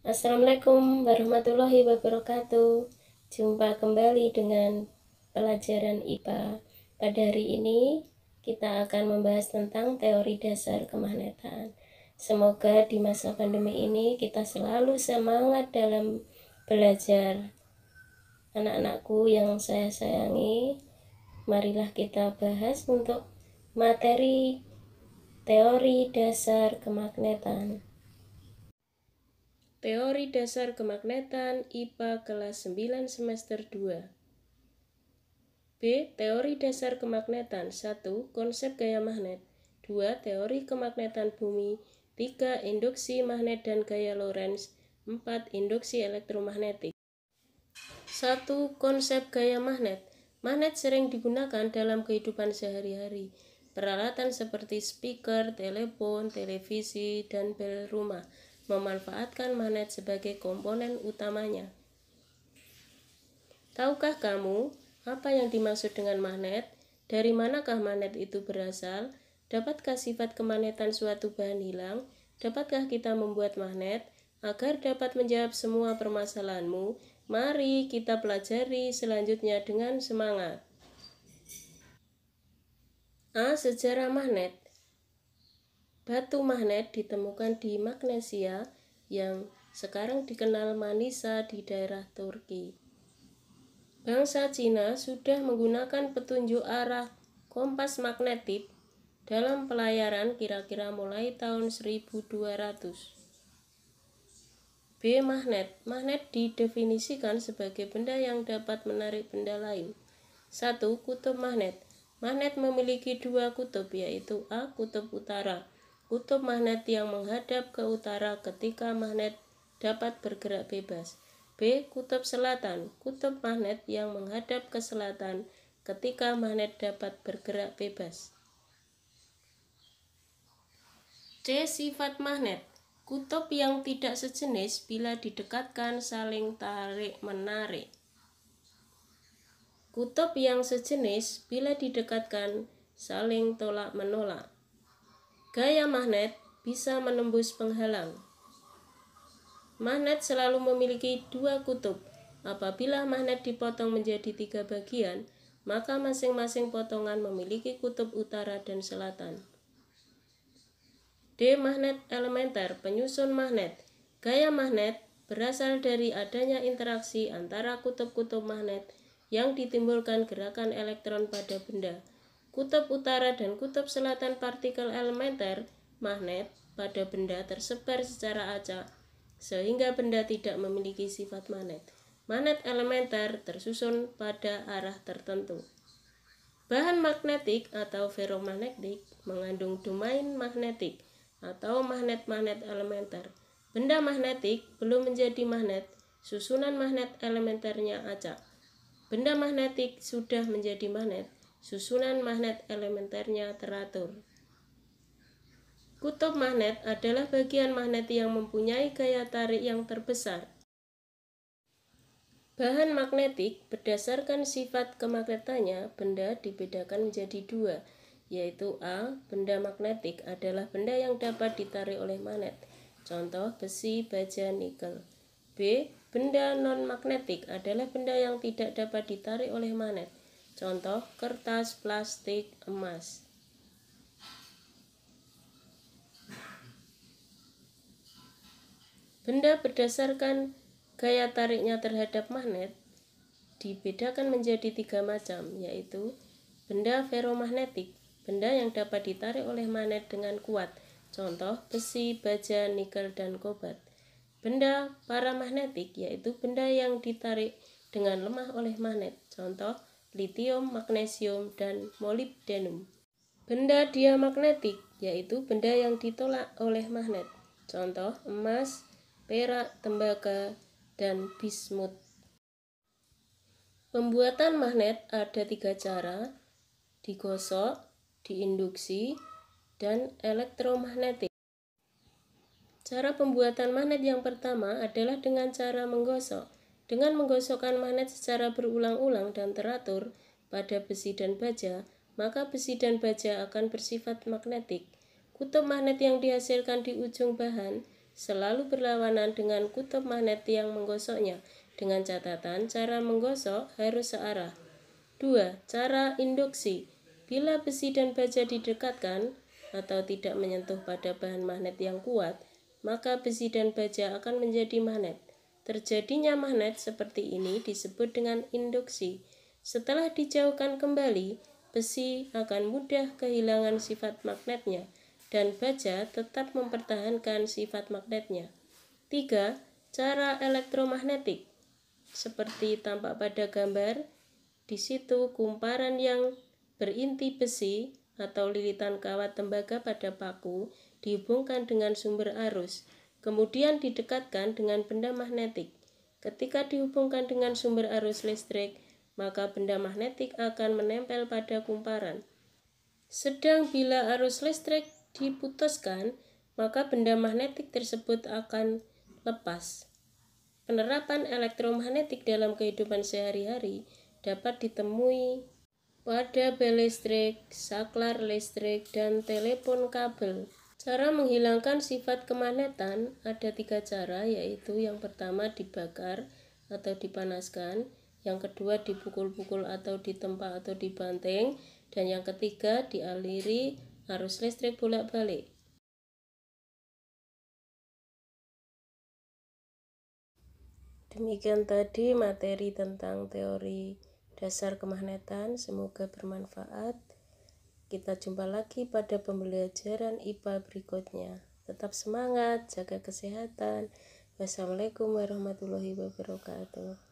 Assalamualaikum warahmatullahi wabarakatuh. Jumpa kembali dengan pelajaran IPA. Pada hari ini kita akan membahas tentang teori dasar kemagnetan. Semoga di masa pandemi ini kita selalu semangat dalam belajar. Anak-anakku yang saya sayangi, marilah kita bahas untuk materi teori dasar kemagnetan. Teori dasar kemagnetan IPA kelas 9 semester 2. B. Teori dasar kemagnetan. 1. Konsep gaya magnet. 2. Teori kemagnetan bumi. 3. Induksi magnet dan gaya Lorentz. 4. Induksi elektromagnetik. 1. Konsep gaya magnet. Magnet sering digunakan dalam kehidupan sehari-hari. Peralatan seperti speaker, telepon, televisi, dan bel rumah memanfaatkan magnet sebagai komponen utamanya. Tahukah kamu apa yang dimaksud dengan magnet? Dari manakah magnet itu berasal? Dapatkah sifat kemagnetan suatu bahan hilang? Dapatkah kita membuat magnet? Agar dapat menjawab semua permasalahanmu, mari kita pelajari selanjutnya dengan semangat. A. Sejarah magnet. Batu magnet ditemukan di Magnesia yang sekarang dikenal Manisa di daerah Turki. Bangsa Cina sudah menggunakan petunjuk arah kompas magnetik dalam pelayaran kira-kira mulai tahun 1200. B. Magnet. Magnet didefinisikan sebagai benda yang dapat menarik benda lain. 1. Kutub magnet. Magnet memiliki dua kutub, yaitu A. Kutub utara. Kutub magnet yang menghadap ke utara ketika magnet dapat bergerak bebas. B. Kutub selatan. Kutub magnet yang menghadap ke selatan ketika magnet dapat bergerak bebas. C. Sifat magnet. Kutub yang tidak sejenis bila didekatkan saling tarik-menarik. Kutub yang sejenis bila didekatkan saling tolak-menolak. Gaya magnet bisa menembus penghalang. Magnet selalu memiliki dua kutub. Apabila magnet dipotong menjadi 3 bagian, maka masing-masing potongan memiliki kutub utara dan selatan. D. Magnet elementer. Penyusun magnet. Gaya magnet berasal dari adanya interaksi antara kutub-kutub magnet yang ditimbulkan gerakan elektron pada benda. Kutub utara dan kutub selatan partikel elementer magnet pada benda tersebar secara acak, sehingga benda tidak memiliki sifat magnet. Magnet elementer tersusun pada arah tertentu. Bahan magnetik atau ferromagnetik mengandung domain magnetik atau magnet-magnet elementer. Benda magnetik belum menjadi magnet, susunan magnet elementernya acak. Benda magnetik sudah menjadi magnet, susunan magnet elementernya teratur. Kutub magnet adalah bagian magnet yang mempunyai gaya tarik yang terbesar. Bahan magnetik berdasarkan sifat kemagnetannya, benda dibedakan menjadi dua, yaitu A. Benda magnetik adalah benda yang dapat ditarik oleh magnet, contoh besi, baja, nikel. B. Benda non-magnetik adalah benda yang tidak dapat ditarik oleh magnet, contoh kertas, plastik, emas. Benda berdasarkan gaya tariknya terhadap magnet dibedakan menjadi 3 macam, yaitu benda ferromagnetik, benda yang dapat ditarik oleh magnet dengan kuat, contoh besi, baja, nikel, dan kobat. Benda paramagnetik, yaitu benda yang ditarik dengan lemah oleh magnet, contoh litium, magnesium, dan molybdenum. Benda diamagnetik, yaitu benda yang ditolak oleh magnet, contoh emas, perak, tembaga, dan bismut. Pembuatan magnet ada 3 cara, digosok, diinduksi, dan elektromagnetik. Cara pembuatan magnet yang pertama adalah dengan cara menggosok. Dengan menggosokkan magnet secara berulang-ulang dan teratur pada besi dan baja, maka besi dan baja akan bersifat magnetik. Kutub magnet yang dihasilkan di ujung bahan selalu berlawanan dengan kutub magnet yang menggosoknya, dengan catatan cara menggosok harus searah. 2. Cara induksi. Bila besi dan baja didekatkan atau tidak menyentuh pada bahan magnet yang kuat, maka besi dan baja akan menjadi magnet. Terjadinya magnet seperti ini disebut dengan induksi. Setelah dijauhkan kembali, besi akan mudah kehilangan sifat magnetnya, dan baja tetap mempertahankan sifat magnetnya. 3. Cara elektromagnetik. Seperti tampak pada gambar, di situ kumparan yang berinti besi atau lilitan kawat tembaga pada paku dihubungkan dengan sumber arus, kemudian didekatkan dengan benda magnetik. Ketika dihubungkan dengan sumber arus listrik, maka benda magnetik akan menempel pada kumparan. Sedang bila arus listrik diputuskan, maka benda magnetik tersebut akan lepas. Penerapan elektromagnetik dalam kehidupan sehari-hari dapat ditemui pada bel listrik, saklar listrik, dan telepon kabel. Cara menghilangkan sifat kemagnetan ada 3 cara, yaitu yang pertama dibakar atau dipanaskan, yang kedua dipukul-pukul atau ditempa atau dibanting, dan yang ketiga dialiri arus listrik bolak-balik. Demikian tadi materi tentang teori dasar kemagnetan, semoga bermanfaat. Kita jumpa lagi pada pembelajaran IPA berikutnya. Tetap semangat, jaga kesehatan. Wassalamualaikum warahmatullahi wabarakatuh.